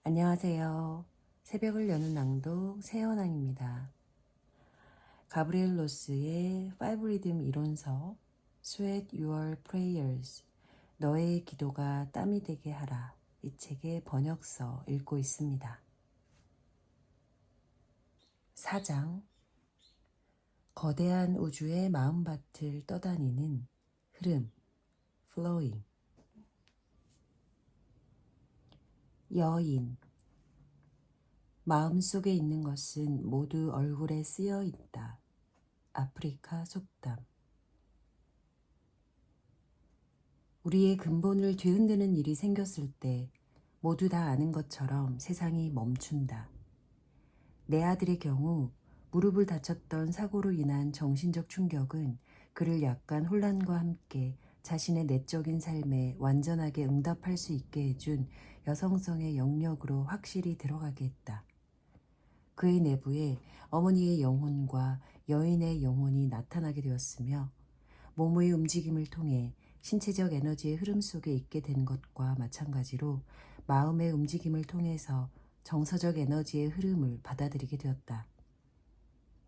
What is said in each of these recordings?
안녕하세요. 새벽을 여는 낭독 새현아입니다. 가브리엘 로스의 5 리듬 이론서 Sweat Your Prayers 너의 기도가 땀이 되게 하라 이 책의 번역서 읽고 있습니다. 4장 거대한 우주의 마음밭을 떠다니는 흐름 Flowing 여인 마음속에 있는 것은 모두 얼굴에 쓰여 있다. 아프리카 속담 우리의 근본을 뒤흔드는 일이 생겼을 때 모두 다 아는 것처럼 세상이 멈춘다. 내 아들의 경우 무릎을 다쳤던 사고로 인한 정신적 충격은 그를 약간 혼란과 함께 자신의 내적인 삶에 완전하게 응답할 수 있게 해준 여성성의 영역으로 확실히 들어가게 했다. 그의 내부에 어머니의 영혼과 여인의 영혼이 나타나게 되었으며 몸의 움직임을 통해 신체적 에너지의 흐름 속에 있게 된 것과 마찬가지로 마음의 움직임을 통해서 정서적 에너지의 흐름을 받아들이게 되었다.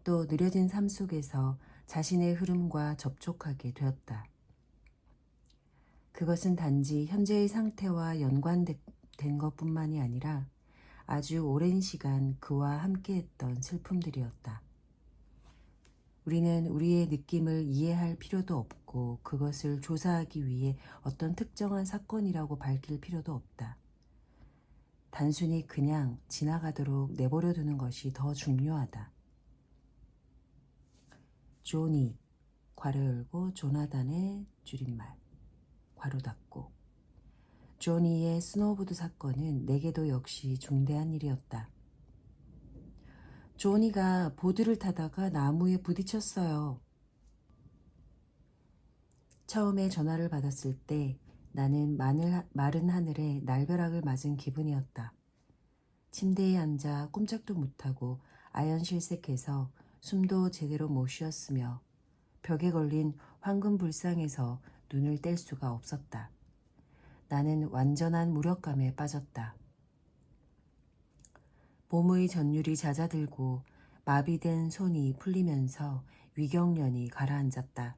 또 느려진 삶 속에서 자신의 흐름과 접촉하게 되었다. 그것은 단지 현재의 상태와 연관된 것뿐만이 아니라 아주 오랜 시간 그와 함께했던 슬픔들이었다. 우리는 우리의 느낌을 이해할 필요도 없고 그것을 조사하기 위해 어떤 특정한 사건이라고 밝힐 필요도 없다. 단순히 그냥 지나가도록 내버려 두는 것이 더 중요하다. 조니, 괄호 열고 조나단의 줄임말, 괄호 닫고. 조니의 스노우보드 사건은 내게도 역시 중대한 일이었다. 조니가 보드를 타다가 나무에 부딪혔어요. 처음에 전화를 받았을 때 나는 마른 하늘에 날벼락을 맞은 기분이었다. 침대에 앉아 꼼짝도 못하고 아연실색해서 숨도 제대로 못 쉬었으며 벽에 걸린 황금 불상에서 눈을 뗄 수가 없었다. 나는 완전한 무력감에 빠졌다. 몸의 전율이 잦아들고 마비된 손이 풀리면서 위경련이 가라앉았다.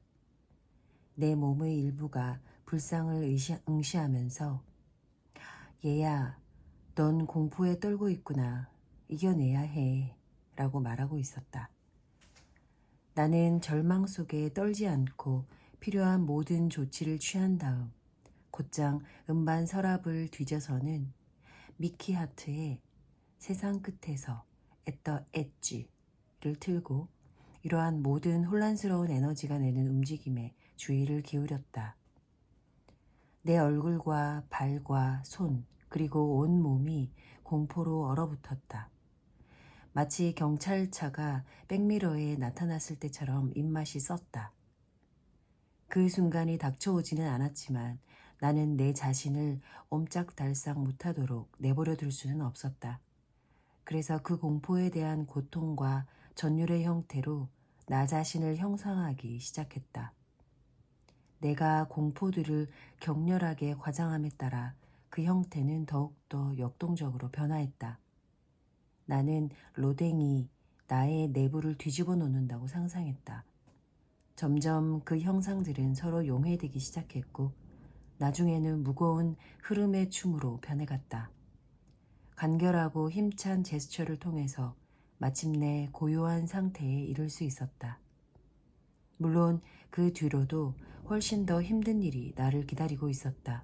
내 몸의 일부가 불상을 응시하면서 얘야, 넌 공포에 떨고 있구나. 이겨내야 해. 라고 말하고 있었다. 나는 절망 속에 떨지 않고 필요한 모든 조치를 취한 다음 곧장 음반 서랍을 뒤져서는 미키 하트의 세상 끝에서 at the edge를 틀고 이러한 모든 혼란스러운 에너지가 내는 움직임에 주의를 기울였다. 내 얼굴과 발과 손 그리고 온 몸이 공포로 얼어붙었다. 마치 경찰차가 백미러에 나타났을 때처럼 입맛이 썼다. 그 순간이 닥쳐오지는 않았지만 나는 내 자신을 옴짝달싹 못하도록 내버려 둘 수는 없었다. 그래서 그 공포에 대한 고통과 전율의 형태로 나 자신을 형상하기 시작했다. 내가 공포들을 격렬하게 과장함에 따라 그 형태는 더욱더 역동적으로 변화했다. 나는 로댕이 나의 내부를 뒤집어 놓는다고 상상했다. 점점 그 형상들은 서로 용해되기 시작했고 나중에는 무거운 흐름의 춤으로 변해갔다. 간결하고 힘찬 제스처를 통해서 마침내 고요한 상태에 이를 수 있었다. 물론 그 뒤로도 훨씬 더 힘든 일이 나를 기다리고 있었다.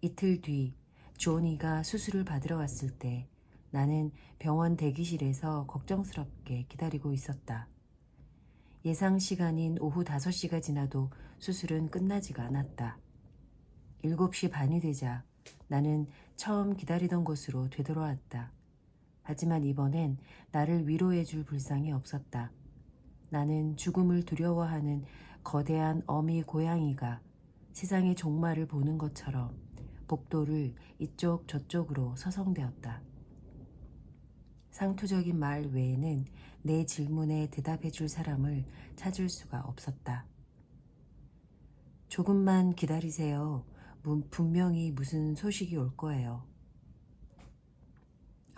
이틀 뒤 조니가 수술을 받으러 왔을 때 나는 병원 대기실에서 걱정스럽게 기다리고 있었다. 예상 시간인 오후 5시가 지나도 수술은 끝나지가 않았다. 7시 반이 되자 나는 처음 기다리던 곳으로 되돌아왔다. 하지만 이번엔 나를 위로해줄 불상이 없었다. 나는 죽음을 두려워하는 거대한 어미 고양이가 세상의 종말을 보는 것처럼 복도를 이쪽 저쪽으로 서성대었다. 상투적인 말 외에는 내 질문에 대답해 줄 사람을 찾을 수가 없었다. 조금만 기다리세요. 분명히 무슨 소식이 올 거예요.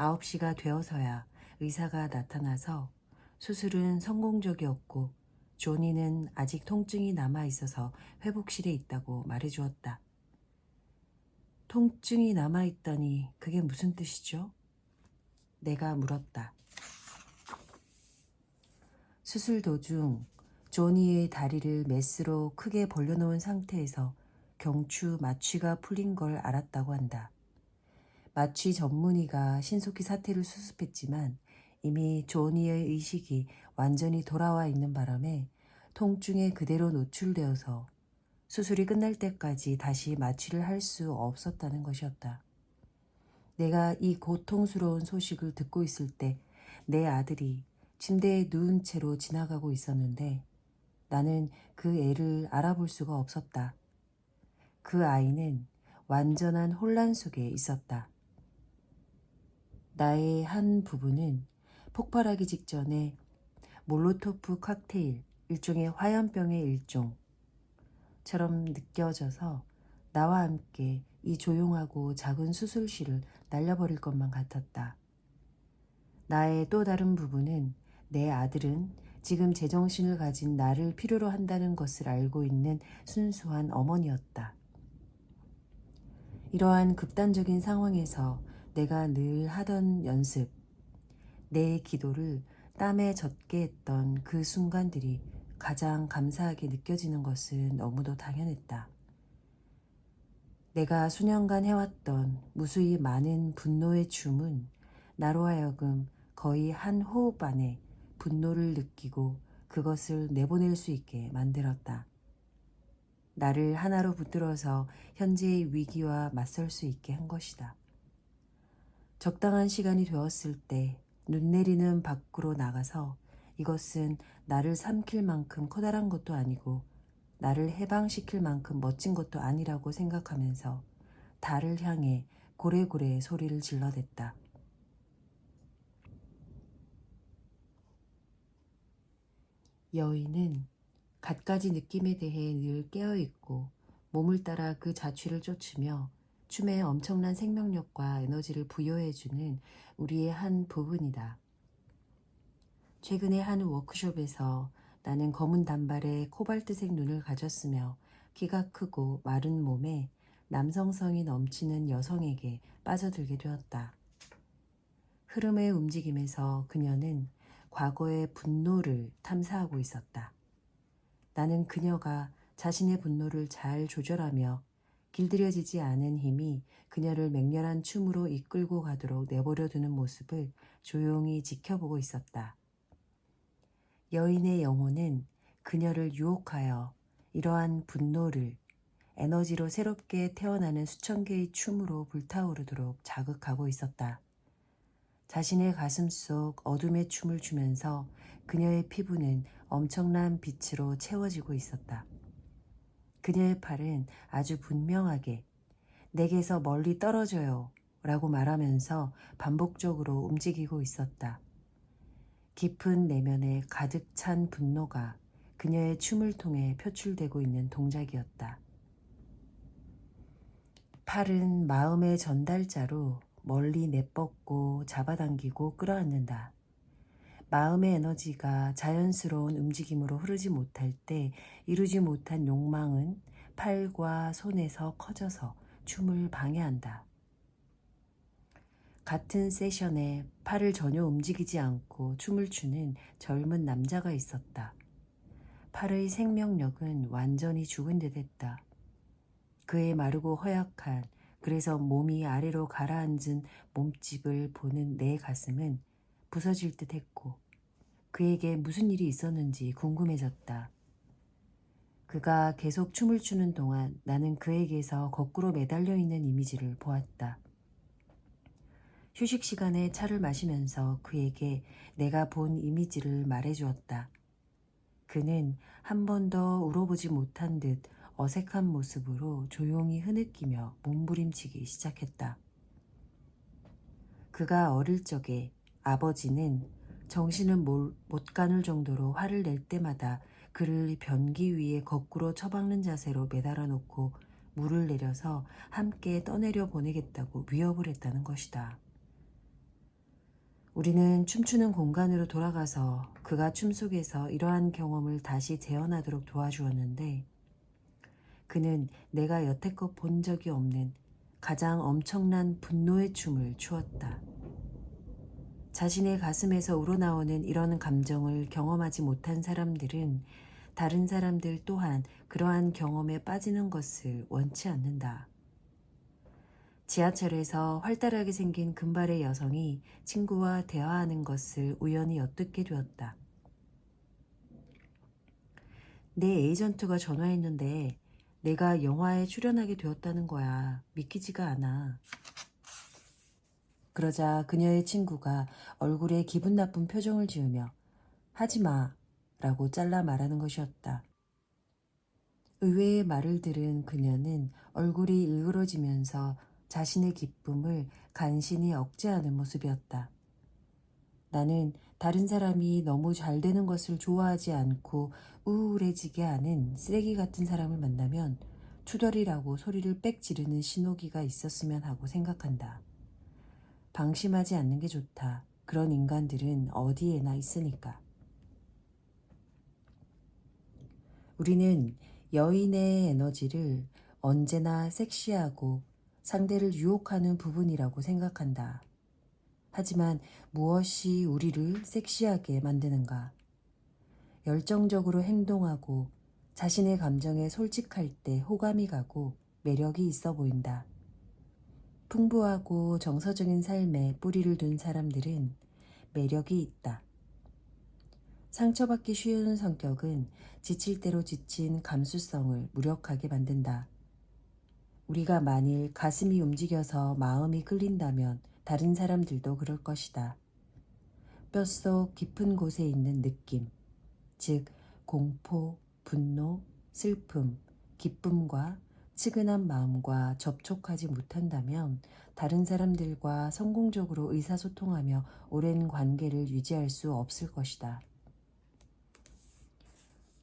9시가 되어서야 의사가 나타나서 수술은 성공적이었고 조니는 아직 통증이 남아있어서 회복실에 있다고 말해주었다. 통증이 남아있다니 그게 무슨 뜻이죠? 내가 물었다. 수술 도중 조니의 다리를 메스로 크게 벌려놓은 상태에서 경추 마취가 풀린 걸 알았다고 한다. 마취 전문의가 신속히 사태를 수습했지만 이미 조니의 의식이 완전히 돌아와 있는 바람에 통증에 그대로 노출되어서 수술이 끝날 때까지 다시 마취를 할 수 없었다는 것이었다. 내가 이 고통스러운 소식을 듣고 있을 때 내 아들이 침대에 누운 채로 지나가고 있었는데 나는 그 애를 알아볼 수가 없었다. 그 아이는 완전한 혼란 속에 있었다. 나의 한 부부는 폭발하기 직전에 몰로토프 칵테일, 일종의 화염병의 일종처럼 느껴져서 나와 함께 이 조용하고 작은 수술실을 날려버릴 것만 같았다. 나의 또 다른 부부는 내 아들은 지금 제정신을 가진 나를 필요로 한다는 것을 알고 있는 순수한 어머니였다. 이러한 극단적인 상황에서 내가 늘 하던 연습, 내 기도를 땀에 젖게 했던 그 순간들이 가장 감사하게 느껴지는 것은 너무도 당연했다. 내가 수년간 해왔던 무수히 많은 분노의 춤은 나로 하여금 거의 한 호흡 안에 분노를 느끼고 그것을 내보낼 수 있게 만들었다. 나를 하나로 붙들어서 현재의 위기와 맞설 수 있게 한 것이다. 적당한 시간이 되었을 때 눈 내리는 밖으로 나가서 이것은 나를 삼킬 만큼 커다란 것도 아니고 나를 해방시킬 만큼 멋진 것도 아니라고 생각하면서 달을 향해 고래고래 소리를 질러댔다. 여인은 갖가지 느낌에 대해 늘 깨어있고 몸을 따라 그 자취를 쫓으며 춤에 엄청난 생명력과 에너지를 부여해주는 우리의 한 부분이다. 최근에 한 워크숍에서 나는 검은 단발에 코발트색 눈을 가졌으며 키가 크고 마른 몸에 남성성이 넘치는 여성에게 빠져들게 되었다. 흐름의 움직임에서 그녀는 과거의 분노를 탐사하고 있었다. 나는 그녀가 자신의 분노를 잘 조절하며 길들여지지 않은 힘이 그녀를 맹렬한 춤으로 이끌고 가도록 내버려 두는 모습을 조용히 지켜보고 있었다. 여인의 영혼은 그녀를 유혹하여 이러한 분노를 에너지로 새롭게 태어나는 수천 개의 춤으로 불타오르도록 자극하고 있었다. 자신의 가슴 속 어둠의 춤을 추면서 그녀의 피부는 엄청난 빛으로 채워지고 있었다. 그녀의 팔은 아주 분명하게 내게서 멀리 떨어져요 라고 말하면서 반복적으로 움직이고 있었다. 깊은 내면에 가득 찬 분노가 그녀의 춤을 통해 표출되고 있는 동작이었다. 팔은 마음의 전달자로 멀리 내뻗고 잡아당기고 끌어안는다. 마음의 에너지가 자연스러운 움직임으로 흐르지 못할 때 이루지 못한 욕망은 팔과 손에서 커져서 춤을 방해한다. 같은 세션에 팔을 전혀 움직이지 않고 춤을 추는 젊은 남자가 있었다. 팔의 생명력은 완전히 죽은 듯 했다. 그의 마르고 허약한, 그래서 몸이 아래로 가라앉은 몸집을 보는 내 가슴은 부서질 듯 했고 그에게 무슨 일이 있었는지 궁금해졌다. 그가 계속 춤을 추는 동안 나는 그에게서 거꾸로 매달려 있는 이미지를 보았다. 휴식 시간에 차를 마시면서 그에게 내가 본 이미지를 말해주었다. 그는 한 번도 울어보지 못한 듯 어색한 모습으로 조용히 흐느끼며 몸부림치기 시작했다. 그가 어릴 적에 아버지는 정신을 못 가눌 정도로 화를 낼 때마다 그를 변기 위에 거꾸로 처박는 자세로 매달아 놓고 물을 내려서 함께 떠내려 보내겠다고 위협을 했다는 것이다. 우리는 춤추는 공간으로 돌아가서 그가 춤 속에서 이러한 경험을 다시 재현하도록 도와주었는데 그는 내가 여태껏 본 적이 없는 가장 엄청난 분노의 춤을 추었다. 자신의 가슴에서 우러나오는 이런 감정을 경험하지 못한 사람들은 다른 사람들 또한 그러한 경험에 빠지는 것을 원치 않는다. 지하철에서 활달하게 생긴 금발의 여성이 친구와 대화하는 것을 우연히 엿듣게 되었다. 내 에이전트가 전화했는데 내가 영화에 출연하게 되었다는 거야. 믿기지가 않아. 그러자 그녀의 친구가 얼굴에 기분 나쁜 표정을 지으며 하지 마 라고 잘라 말하는 것이었다. 의외의 말을 들은 그녀는 얼굴이 일그러지면서 자신의 기쁨을 간신히 억제하는 모습이었다. 나는 다른 사람이 너무 잘 되는 것을 좋아하지 않고 우울해지게 하는 쓰레기 같은 사람을 만나면 투덜이라고 소리를 빽 지르는 신호기가 있었으면 하고 생각한다. 방심하지 않는 게 좋다. 그런 인간들은 어디에나 있으니까. 우리는 여인의 에너지를 언제나 섹시하고 상대를 유혹하는 부분이라고 생각한다. 하지만 무엇이 우리를 섹시하게 만드는가? 열정적으로 행동하고 자신의 감정에 솔직할 때 호감이 가고 매력이 있어 보인다. 풍부하고 정서적인 삶에 뿌리를 둔 사람들은 매력이 있다. 상처받기 쉬운 성격은 지칠 대로 지친 감수성을 무력하게 만든다. 우리가 만일 가슴이 움직여서 마음이 끌린다면 다른 사람들도 그럴 것이다. 뼛속 깊은 곳에 있는 느낌, 즉 공포, 분노, 슬픔, 기쁨과 측은한 마음과 접촉하지 못한다면 다른 사람들과 성공적으로 의사소통하며 오랜 관계를 유지할 수 없을 것이다.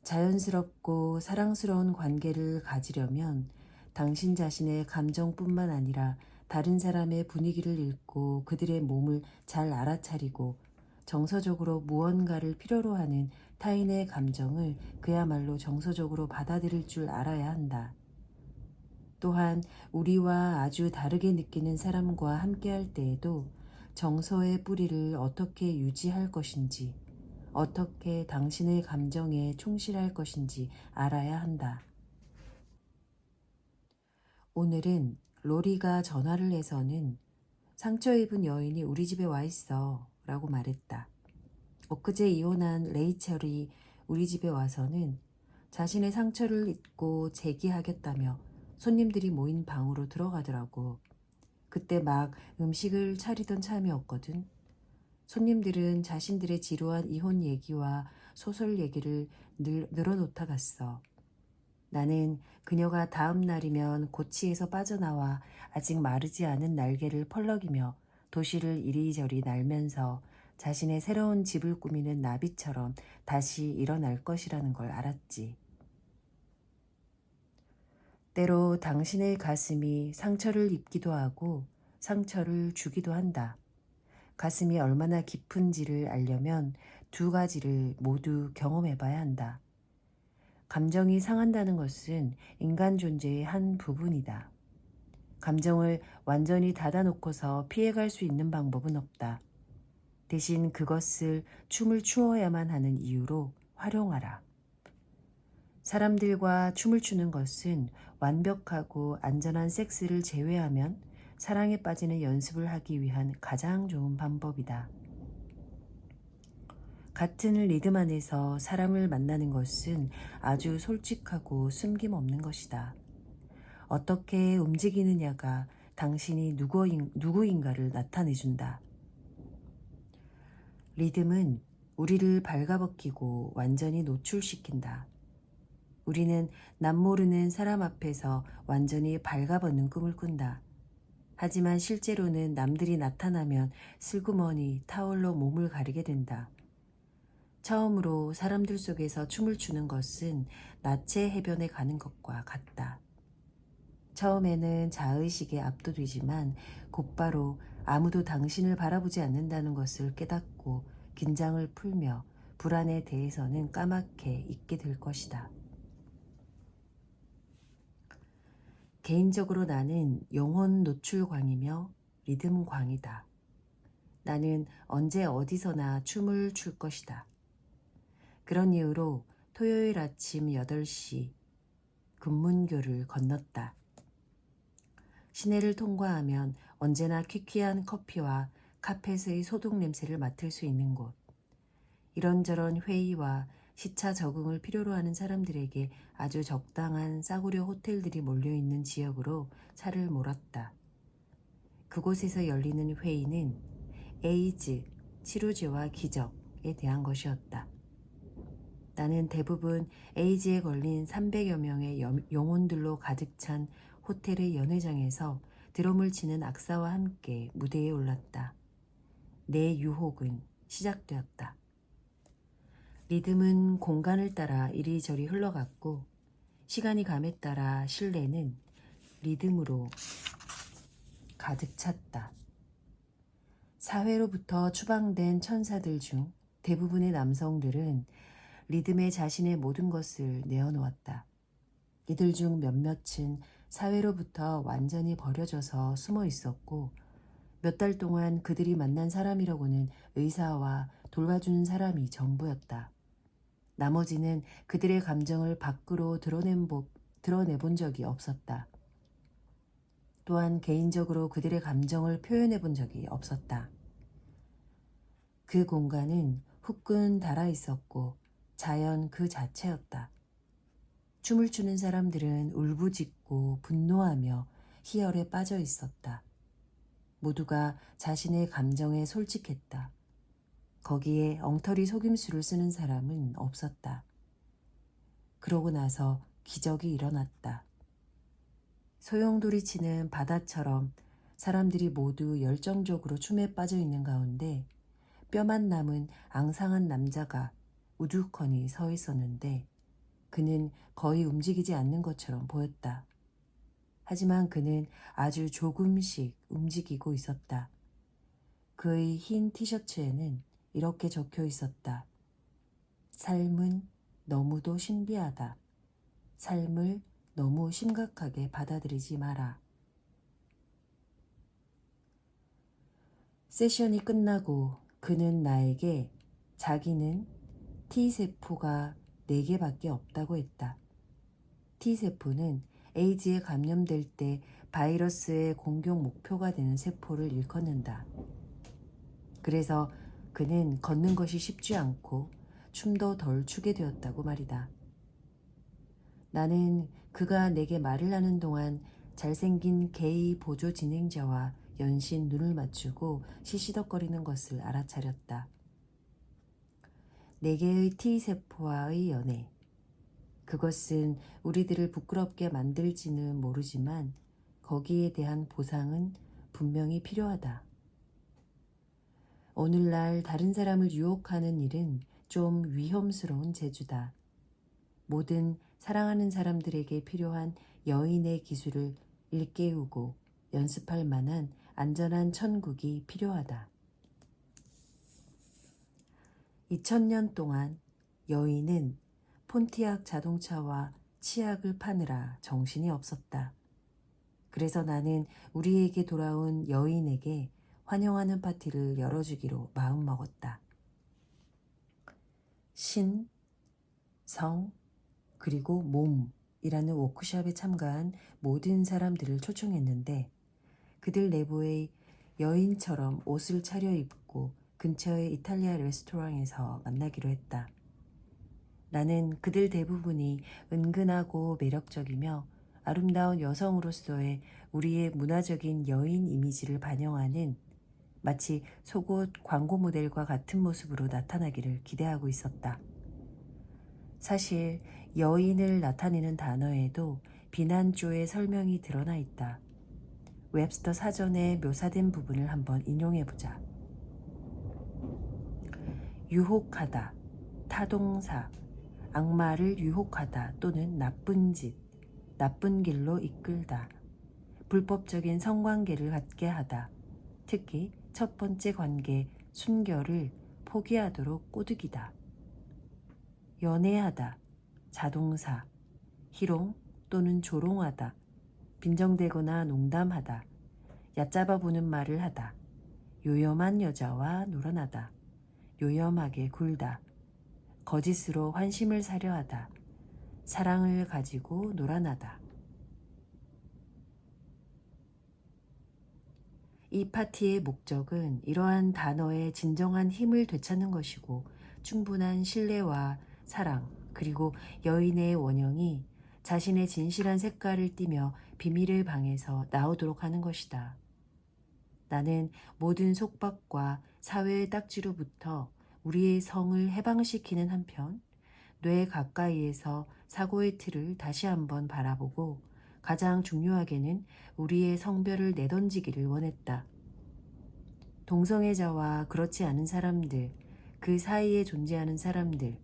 자연스럽고 사랑스러운 관계를 가지려면 당신 자신의 감정뿐만 아니라 다른 사람의 분위기를 읽고 그들의 몸을 잘 알아차리고 정서적으로 무언가를 필요로 하는 타인의 감정을 그야말로 정서적으로 받아들일 줄 알아야 한다. 또한 우리와 아주 다르게 느끼는 사람과 함께할 때에도 정서의 뿌리를 어떻게 유지할 것인지, 어떻게 당신의 감정에 충실할 것인지 알아야 한다. 오늘은 로리가 전화를 해서는 상처 입은 여인이 우리 집에 와 있어 라고 말했다. 엊그제 이혼한 레이첼이 우리 집에 와서는 자신의 상처를 잊고 재기하겠다며 손님들이 모인 방으로 들어가더라고. 그때 막 음식을 차리던 참이었거든. 손님들은 자신들의 지루한 이혼 얘기와 소설 얘기를 늘어놓다 갔어. 나는 그녀가 다음 날이면 고치에서 빠져나와 아직 마르지 않은 날개를 펄럭이며 도시를 이리저리 날면서 자신의 새로운 집을 꾸미는 나비처럼 다시 일어날 것이라는 걸 알았지. 때로 당신의 가슴이 상처를 입기도 하고 상처를 주기도 한다. 가슴이 얼마나 깊은지를 알려면 두 가지를 모두 경험해봐야 한다. 감정이 상한다는 것은 인간 존재의 한 부분이다. 감정을 완전히 닫아놓고서 피해갈 수 있는 방법은 없다. 대신 그것을 춤을 추어야만 하는 이유로 활용하라. 사람들과 춤을 추는 것은 완벽하고 안전한 섹스를 제외하면 사랑에 빠지는 연습을 하기 위한 가장 좋은 방법이다. 같은 리듬 안에서 사람을 만나는 것은 아주 솔직하고 숨김없는 것이다. 어떻게 움직이느냐가 당신이 누구인가를 나타내준다. 리듬은 우리를 발가벗기고 완전히 노출시킨다. 우리는 남모르는 사람 앞에서 완전히 발가벗는 꿈을 꾼다. 하지만 실제로는 남들이 나타나면 슬그머니 타올로 몸을 가리게 된다. 처음으로 사람들 속에서 춤을 추는 것은 나체 해변에 가는 것과 같다. 처음에는 자의식에 압도되지만 곧바로 아무도 당신을 바라보지 않는다는 것을 깨닫고 긴장을 풀며 불안에 대해서는 까맣게 잊게 될 것이다. 개인적으로 나는 영혼 노출광이며 리듬광이다. 나는 언제 어디서나 춤을 출 것이다. 그런 이유로 토요일 아침 8시 금문교를 건넜다. 시내를 통과하면 언제나 퀴퀴한 커피와 카펫의 소독 냄새를 맡을 수 있는 곳. 이런저런 회의와 시차 적응을 필요로 하는 사람들에게 아주 적당한 싸구려 호텔들이 몰려있는 지역으로 차를 몰았다. 그곳에서 열리는 회의는 에이즈, 치료제와 기적에 대한 것이었다. 나는 대부분 에이즈에 걸린 300여 명의 영혼들로 가득 찬 호텔의 연회장에서 드럼을 치는 악사와 함께 무대에 올랐다. 내 유혹은 시작되었다. 리듬은 공간을 따라 이리저리 흘러갔고 시간이 감에 따라 실내는 리듬으로 가득 찼다. 사회로부터 추방된 천사들 중 대부분의 남성들은 리듬에 자신의 모든 것을 내어놓았다. 이들 중 몇몇은 사회로부터 완전히 버려져서 숨어 있었고 몇 달 동안 그들이 만난 사람이라고는 의사와 돌봐주는 사람이 전부였다. 나머지는 그들의 감정을 밖으로 드러내본 적이 없었다. 또한 개인적으로 그들의 감정을 표현해 본 적이 없었다. 그 공간은 후끈 달아 있었고 자연 그 자체였다. 춤을 추는 사람들은 울부짖고 분노하며 희열에 빠져 있었다. 모두가 자신의 감정에 솔직했다. 거기에 엉터리 속임수를 쓰는 사람은 없었다. 그러고 나서 기적이 일어났다. 소용돌이치는 바다처럼 사람들이 모두 열정적으로 춤에 빠져 있는 가운데 뼈만 남은 앙상한 남자가 우두커니 서 있었는데 그는 거의 움직이지 않는 것처럼 보였다. 하지만 그는 아주 조금씩 움직이고 있었다. 그의 흰 티셔츠에는 이렇게 적혀 있었다. 삶은 너무도 신비하다. 삶을 너무 심각하게 받아들이지 마라. 세션이 끝나고 그는 나에게 자기는 T세포가 4개밖에 없다고 했다. T세포는 에이즈에 감염될 때 바이러스의 공격 목표가 되는 세포를 일컫는다. 그래서 그는 걷는 것이 쉽지 않고 춤도 덜 추게 되었다고 말이다. 나는 그가 내게 말을 하는 동안 잘생긴 게이 보조 진행자와 연신 눈을 맞추고 시시덕거리는 것을 알아차렸다. 4개의 T세포와의 연애. 그것은 우리들을 부끄럽게 만들지는 모르지만 거기에 대한 보상은 분명히 필요하다. 오늘날 다른 사람을 유혹하는 일은 좀 위험스러운 재주다. 모든 사랑하는 사람들에게 필요한 여인의 기술을 일깨우고 연습할 만한 안전한 천국이 필요하다. 2000년 동안 여인은 폰티악 자동차와 치약을 파느라 정신이 없었다. 그래서 나는 우리에게 돌아온 여인에게 환영하는 파티를 열어주기로 마음먹었다. 신, 성, 그리고 몸이라는 워크숍에 참가한 모든 사람들을 초청했는데 그들 내부의 여인처럼 옷을 차려입고 근처의 이탈리아 레스토랑에서 만나기로 했다. 나는 그들 대부분이 은근하고 매력적이며 아름다운 여성으로서의 우리의 문화적인 여인 이미지를 반영하는 마치 속옷 광고 모델과 같은 모습으로 나타나기를 기대하고 있었다. 사실 여인을 나타내는 단어에도 비난조의 설명이 드러나 있다. 웹스터 사전에 묘사된 부분을 한번 인용해보자. 유혹하다, 타동사, 악마를 유혹하다 또는 나쁜 짓, 나쁜 길로 이끌다, 불법적인 성관계를 갖게 하다. 특히 첫 번째 관계, 순결을 포기하도록 꼬드기다. 연애하다, 자동사, 희롱 또는 조롱하다, 빈정대거나 농담하다, 얕잡아 보는 말을 하다, 요염한 여자와 놀아나다, 요염하게 굴다, 거짓으로 환심을 사려 하다, 사랑을 가지고 놀아나다. 이 파티의 목적은 이러한 단어의 진정한 힘을 되찾는 것이고 충분한 신뢰와 사랑 그리고 여인의 원형이 자신의 진실한 색깔을 띠며 비밀의 방에서 나오도록 하는 것이다. 나는 모든 속박과 사회의 딱지로부터 우리의 성을 해방시키는 한편 뇌 가까이에서 사고의 틀을 다시 한번 바라보고 가장 중요하게는 우리의 성별을 내던지기를 원했다. 동성애자와 그렇지 않은 사람들, 그 사이에 존재하는 사람들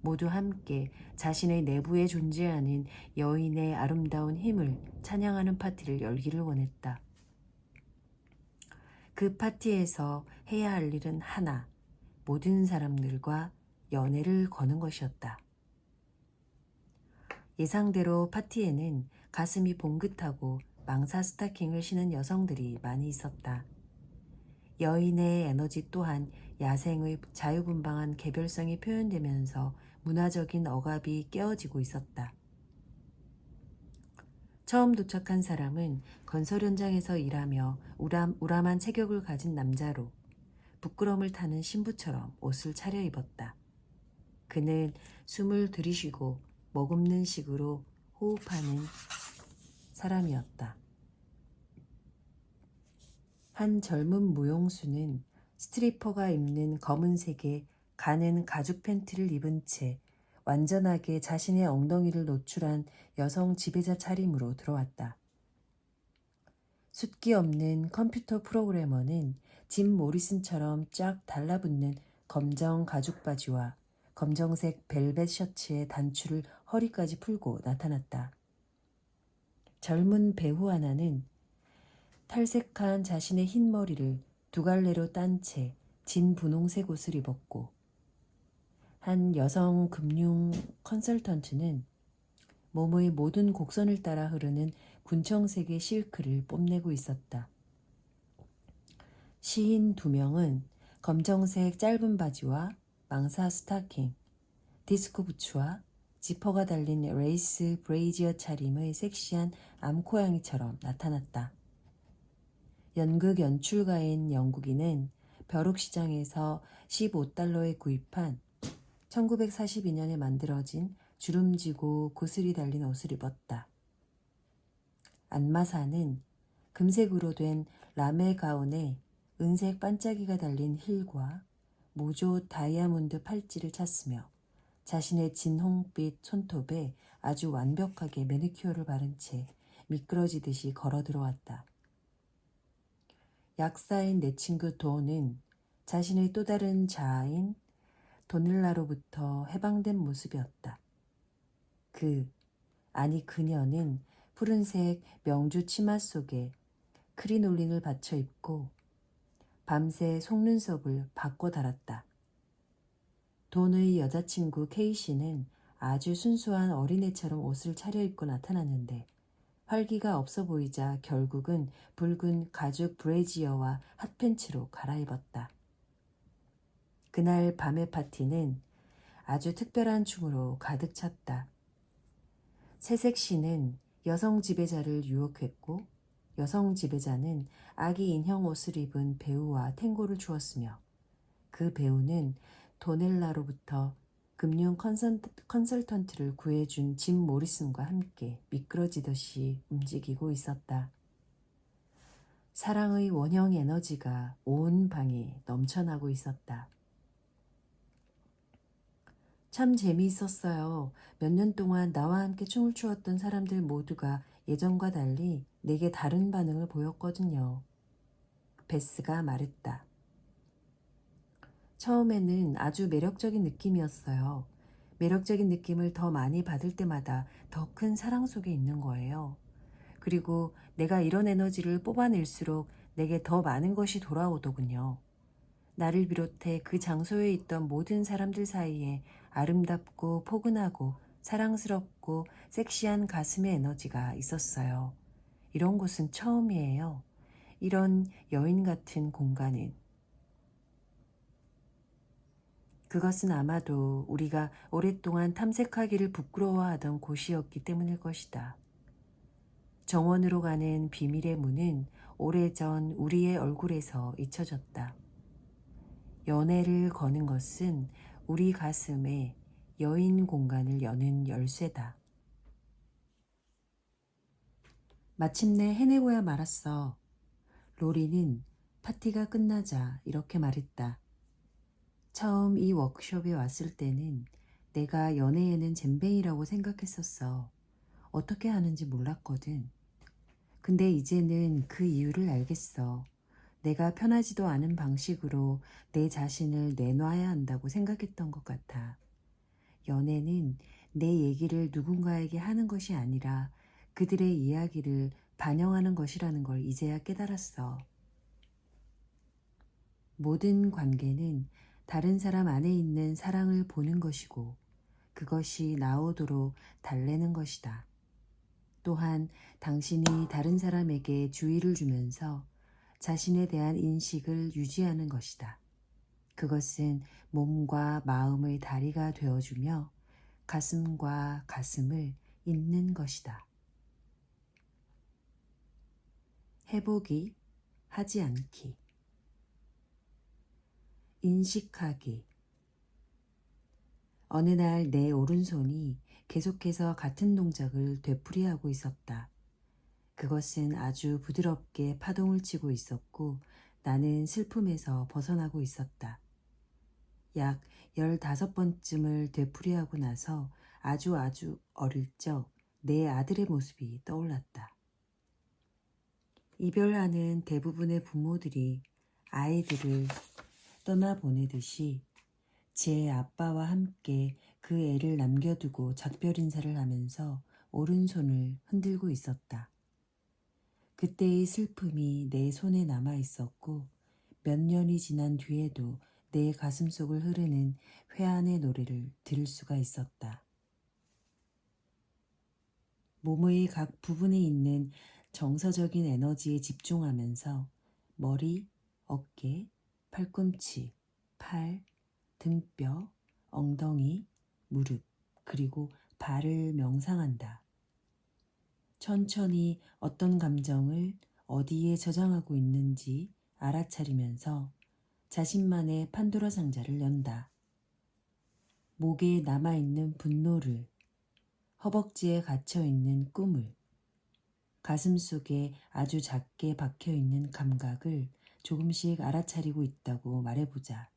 모두 함께 자신의 내부에 존재하는 여인의 아름다운 힘을 찬양하는 파티를 열기를 원했다. 그 파티에서 해야 할 일은 하나, 모든 사람들과 연애를 거는 것이었다. 예상대로 파티에는 가슴이 봉긋하고 망사 스타킹을 신은 여성들이 많이 있었다. 여인의 에너지 또한 야생의 자유분방한 개별성이 표현되면서 문화적인 억압이 깨어지고 있었다. 처음 도착한 사람은 건설 현장에서 일하며 우람한 체격을 가진 남자로 부끄럼을 타는 신부처럼 옷을 차려입었다. 그는 숨을 들이쉬고 머금는 식으로 호흡하는 사람이었다. 한 젊은 무용수는 스트리퍼가 입는 검은색의 가는 가죽 팬티를 입은 채 완전하게 자신의 엉덩이를 노출한 여성 지배자 차림으로 들어왔다. 숫기 없는 컴퓨터 프로그래머는 짐 모리슨처럼 쫙 달라붙는 검정 가죽 바지와 검정색 벨벳 셔츠의 단추를 허리까지 풀고 나타났다. 젊은 배우 하나는 탈색한 자신의 흰 머리를 두 갈래로 딴 채 진 분홍색 옷을 입었고 한 여성 금융 컨설턴트는 몸의 모든 곡선을 따라 흐르는 군청색의 실크를 뽐내고 있었다. 시인 두 명은 검정색 짧은 바지와 망사 스타킹, 디스코 부츠와 지퍼가 달린 레이스 브레이지어 차림의 섹시한 암코양이처럼 나타났다. 연극 연출가인 영국인은 벼룩시장에서 15달러에 구입한 1942년에 만들어진 주름지고 구슬이 달린 옷을 입었다. 안마사는 금색으로 된 라메 가운에 은색 반짝이가 달린 힐과 모조 다이아몬드 팔찌를 찼으며 자신의 진홍빛 손톱에 아주 완벽하게 매니큐어를 바른 채 미끄러지듯이 걸어 들어왔다. 약사인 내 친구 도는 자신의 또 다른 자아인 도닐라로부터 해방된 모습이었다. 그녀는 푸른색 명주 치마 속에 크리놀린을 받쳐 입고 밤새 속눈썹을 바꿔 달았다. 돈의 여자친구 케이시는 아주 순수한 어린애처럼 옷을 차려입고 나타났는데 활기가 없어 보이자 결국은 붉은 가죽 브래지어와 핫팬츠로 갈아입었다. 그날 밤의 파티는 아주 특별한 춤으로 가득 찼다. 새색시는 여성 지배자를 유혹했고 여성 지배자는 아기 인형 옷을 입은 배우와 탱고를 추었으며 그 배우는 도넬라로부터 금융 컨설턴트를 구해준 짐 모리슨과 함께 미끄러지듯이 움직이고 있었다. 사랑의 원형 에너지가 온 방에 넘쳐나고 있었다. 참 재미있었어요. 몇 년 동안 나와 함께 춤을 추었던 사람들 모두가 예전과 달리 내게 다른 반응을 보였거든요. 베스가 말했다. 처음에는 아주 매력적인 느낌이었어요. 매력적인 느낌을 더 많이 받을 때마다 더 큰 사랑 속에 있는 거예요. 그리고 내가 이런 에너지를 뽑아낼수록 내게 더 많은 것이 돌아오더군요. 나를 비롯해 그 장소에 있던 모든 사람들 사이에 아름답고 포근하고 사랑스럽고 섹시한 가슴의 에너지가 있었어요. 이런 곳은 처음이에요. 이런 여인 같은 공간은. 그것은 아마도 우리가 오랫동안 탐색하기를 부끄러워하던 곳이었기 때문일 것이다. 정원으로 가는 비밀의 문은 오래전 우리의 얼굴에서 잊혀졌다. 연애를 거는 것은 우리 가슴에 여인 공간을 여는 열쇠다. 마침내 해내고야 말았어. 로리는 파티가 끝나자 이렇게 말했다. 처음 이 워크숍에 왔을 때는 내가 연애에는 젬병이라고 생각했었어. 어떻게 하는지 몰랐거든. 근데 이제는 그 이유를 알겠어. 내가 편하지도 않은 방식으로 내 자신을 내놔야 한다고 생각했던 것 같아. 연애는 내 얘기를 누군가에게 하는 것이 아니라 그들의 이야기를 반영하는 것이라는 걸 이제야 깨달았어. 모든 관계는 다른 사람 안에 있는 사랑을 보는 것이고 그것이 나오도록 달래는 것이다. 또한 당신이 다른 사람에게 주의를 주면서 자신에 대한 인식을 유지하는 것이다. 그것은 몸과 마음의 다리가 되어주며 가슴과 가슴을 잇는 것이다. 해보기, 하지 않기. 인식하기. 어느 날 내 오른손이 계속해서 같은 동작을 되풀이하고 있었다. 그것은 아주 부드럽게 파동을 치고 있었고 나는 슬픔에서 벗어나고 있었다. 약 15번쯤을 되풀이하고 나서 아주 어릴 적 내 아들의 모습이 떠올랐다. 이별하는 대부분의 부모들이 아이들을 떠나보내듯이 제 아빠와 함께 그 애를 남겨두고 작별 인사를 하면서 오른손을 흔들고 있었다. 그때의 슬픔이 내 손에 남아 있었고 몇 년이 지난 뒤에도 내 가슴속을 흐르는 회한의 노래를 들을 수가 있었다. 몸의 각 부분에 있는 정서적인 에너지에 집중하면서 머리, 어깨, 팔꿈치, 팔, 등뼈, 엉덩이, 무릎, 그리고 발을 명상한다. 천천히 어떤 감정을 어디에 저장하고 있는지 알아차리면서 자신만의 판도라 상자를 연다. 목에 남아있는 분노를, 허벅지에 갇혀있는 꿈을, 가슴 속에 아주 작게 박혀있는 감각을 조금씩 알아차리고 있다고 말해보자.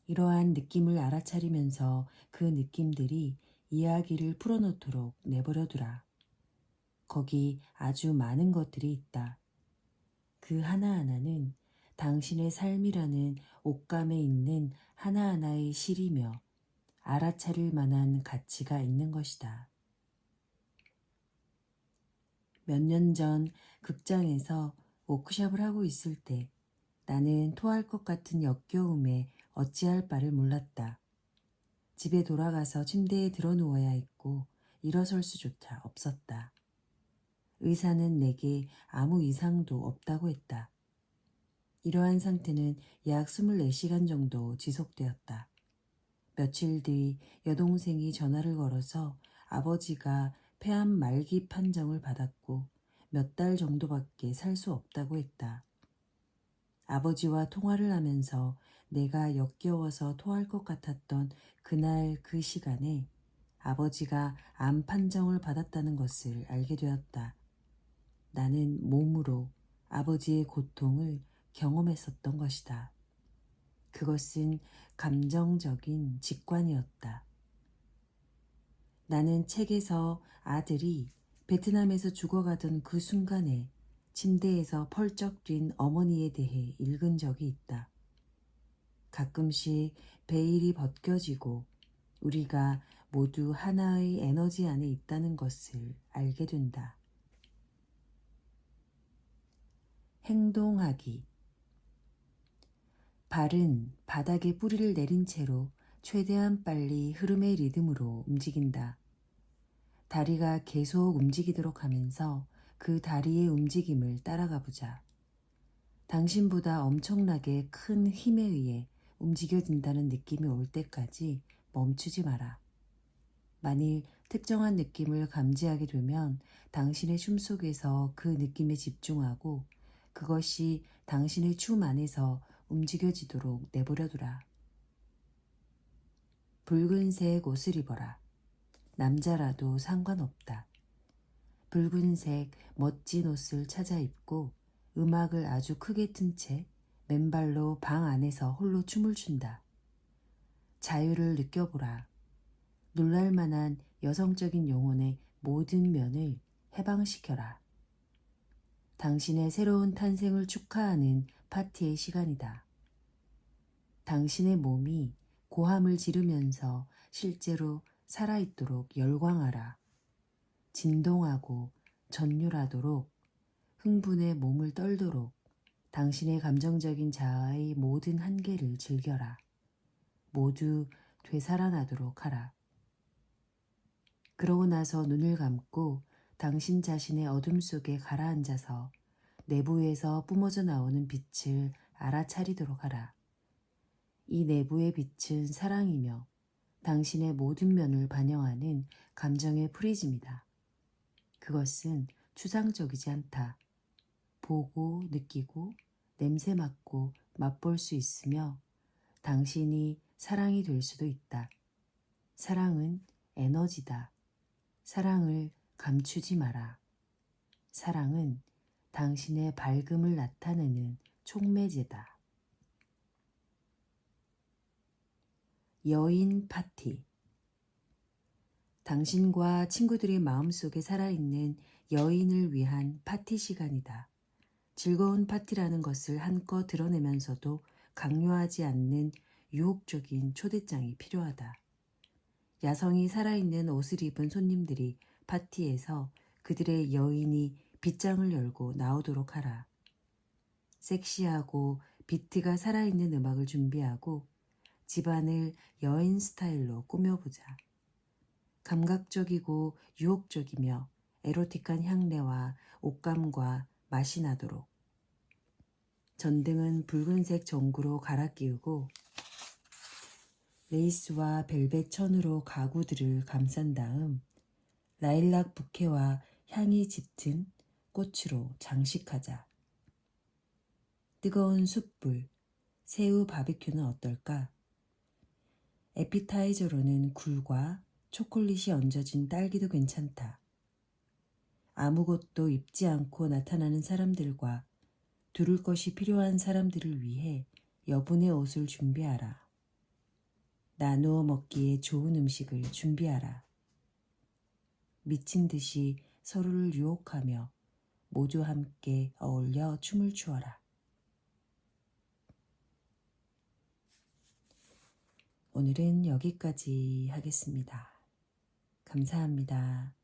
이러한 느낌을 알아차리면서 그 느낌들이 이야기를 풀어놓도록 내버려두라. 거기 아주 많은 것들이 있다. 그 하나하나는 당신의 삶이라는 옷감에 있는 하나하나의 실이며 알아차릴 만한 가치가 있는 것이다. 몇 년 전 극장에서 워크숍을 하고 있을 때 나는 토할 것 같은 역겨움에 어찌할 바를 몰랐다. 집에 돌아가서 침대에 들어 누워야 했고 일어설 수조차 없었다. 의사는 내게 아무 이상도 없다고 했다. 이러한 상태는 약 24시간 정도 지속되었다. 며칠 뒤 여동생이 전화를 걸어서 아버지가 폐암 말기 판정을 받았고 몇 달 정도밖에 살 수 없다고 했다. 아버지와 통화를 하면서 내가 역겨워서 토할 것 같았던 그날 그 시간에 아버지가 암 판정을 받았다는 것을 알게 되었다. 나는 몸으로 아버지의 고통을 경험했었던 것이다. 그것은 감정적인 직관이었다. 나는 책에서 아들이 베트남에서 죽어가던 그 순간에 침대에서 펄쩍 뛴 어머니에 대해 읽은 적이 있다. 가끔씩 베일이 벗겨지고 우리가 모두 하나의 에너지 안에 있다는 것을 알게 된다. 행동하기. 발은 바닥에 뿌리를 내린 채로 최대한 빨리 흐름의 리듬으로 움직인다. 다리가 계속 움직이도록 하면서 그 다리의 움직임을 따라가 보자. 당신보다 엄청나게 큰 힘에 의해 움직여진다는 느낌이 올 때까지 멈추지 마라. 만일 특정한 느낌을 감지하게 되면 당신의 춤 속에서 그 느낌에 집중하고 그것이 당신의 춤 안에서 움직여지도록 내버려두라. 붉은색 옷을 입어라. 남자라도 상관없다. 붉은색 멋진 옷을 찾아 입고 음악을 아주 크게 튼 채 맨발로 방 안에서 홀로 춤을 춘다. 자유를 느껴보라. 놀랄만한 여성적인 영혼의 모든 면을 해방시켜라. 당신의 새로운 탄생을 축하하는 파티의 시간이다. 당신의 몸이 고함을 지르면서 실제로 살아있도록 열광하라. 진동하고 전율하도록 흥분에 몸을 떨도록 당신의 감정적인 자아의 모든 한계를 즐겨라. 모두 되살아나도록 하라. 그러고 나서 눈을 감고 당신 자신의 어둠 속에 가라앉아서 내부에서 뿜어져 나오는 빛을 알아차리도록 하라. 이 내부의 빛은 사랑이며 당신의 모든 면을 반영하는 감정의 프리즘이다. 그것은 추상적이지 않다. 보고 느끼고 냄새 맡고 맛볼 수 있으며 당신이 사랑이 될 수도 있다. 사랑은 에너지다. 사랑을 감추지 마라. 사랑은 당신의 밝음을 나타내는 촉매제다. 여인 파티. 당신과 친구들의 마음속에 살아있는 여인을 위한 파티 시간이다. 즐거운 파티라는 것을 한껏 드러내면서도 강요하지 않는 유혹적인 초대장이 필요하다. 야성이 살아있는 옷을 입은 손님들이 파티에서 그들의 여인이 빗장을 열고 나오도록 하라. 섹시하고 비트가 살아있는 음악을 준비하고 집안을 여인 스타일로 꾸며보자. 감각적이고 유혹적이며 에로틱한 향내와 옷감과 맛이 나도록. 전등은 붉은색 전구로 갈아 끼우고 레이스와 벨벳 천으로 가구들을 감싼 다음 라일락 부케와 향이 짙은 꽃으로 장식하자. 뜨거운 숯불, 새우 바비큐는 어떨까? 에피타이저로는 굴과 초콜릿이 얹어진 딸기도 괜찮다. 아무것도 입지 않고 나타나는 사람들과 두를 것이 필요한 사람들을 위해 여분의 옷을 준비하라. 나누어 먹기에 좋은 음식을 준비하라. 미친 듯이 서로를 유혹하며 모두 함께 어울려 춤을 추어라. 오늘은 여기까지 하겠습니다. 감사합니다.